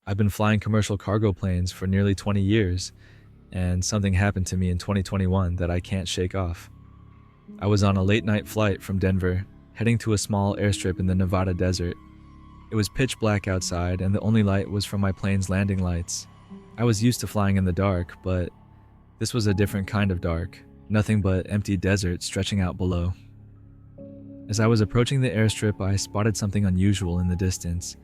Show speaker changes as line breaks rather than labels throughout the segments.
I've been flying commercial cargo planes for nearly 20 years, and something happened to me in 2021 that I can't shake off. I was on a late night flight from Denver, heading to a small airstrip in the Nevada desert. It was pitch black outside, and the only light was from my plane's landing lights. I was used to flying in the dark, but this was a different kind of dark, nothing but empty desert stretching out below. As I was approaching the airstrip, I spotted something unusual in the distance.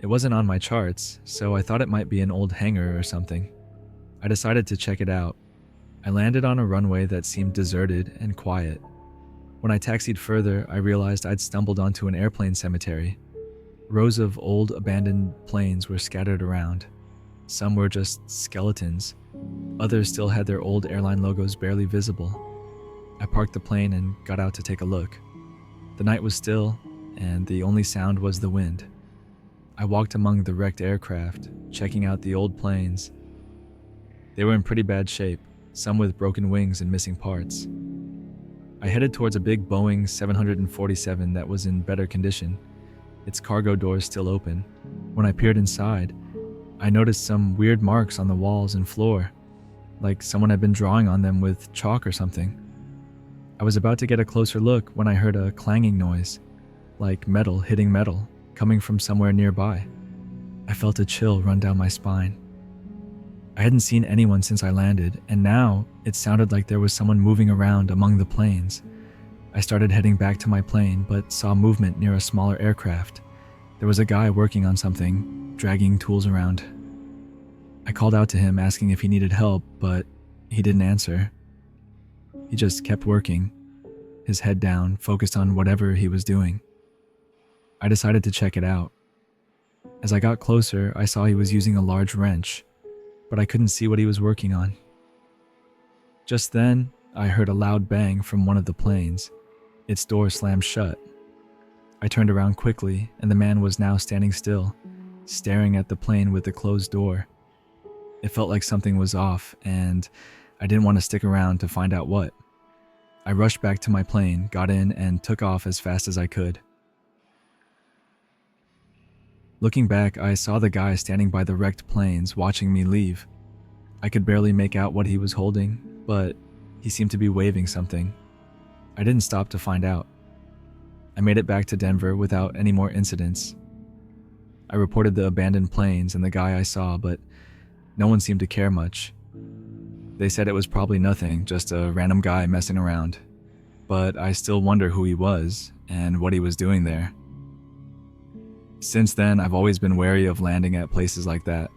It wasn't on my charts, so I thought it might be an old hangar or something. I decided to check it out. I landed on a runway that seemed deserted and quiet. When I taxied further, I realized I'd stumbled onto an airplane cemetery. Rows of old, abandoned planes were scattered around. Some were just skeletons. Others still had their old airline logos barely visible. I parked the plane and got out to take a look. The night was still, and the only sound was the wind. I walked among the wrecked aircraft, checking out the old planes. They were in pretty bad shape, some with broken wings and missing parts. I headed towards a big Boeing 747 that was in better condition, its cargo doors still open. When I peered inside, I noticed some weird marks on the walls and floor, like someone had been drawing on them with chalk or something. I was about to get a closer look when I heard a clanging noise, like metal hitting metal, coming from somewhere nearby. I felt a chill run down my spine. I hadn't seen anyone since I landed, and now it sounded like there was someone moving around among the planes. I started heading back to my plane, but saw movement near a smaller aircraft. There was a guy working on something, dragging tools around. I called out to him asking if he needed help, but he didn't answer. He just kept working, his head down, focused on whatever he was doing. I decided to check it out. As I got closer, I saw he was using a large wrench, but I couldn't see what he was working on. Just then, I heard a loud bang from one of the planes. Its door slammed shut. I turned around quickly, and the man was now standing still, staring at the plane with the closed door. It felt like something was off, and I didn't want to stick around to find out what. I rushed back to my plane, got in, and took off as fast as I could. Looking back, I saw the guy standing by the wrecked planes watching me leave. I could barely make out what he was holding, but he seemed to be waving something. I didn't stop to find out. I made it back to Denver without any more incidents. I reported the abandoned planes and the guy I saw, but no one seemed to care much. They said it was probably nothing, just a random guy messing around. But I still wonder who he was and what he was doing there. Since then, I've always been wary of landing at places like that.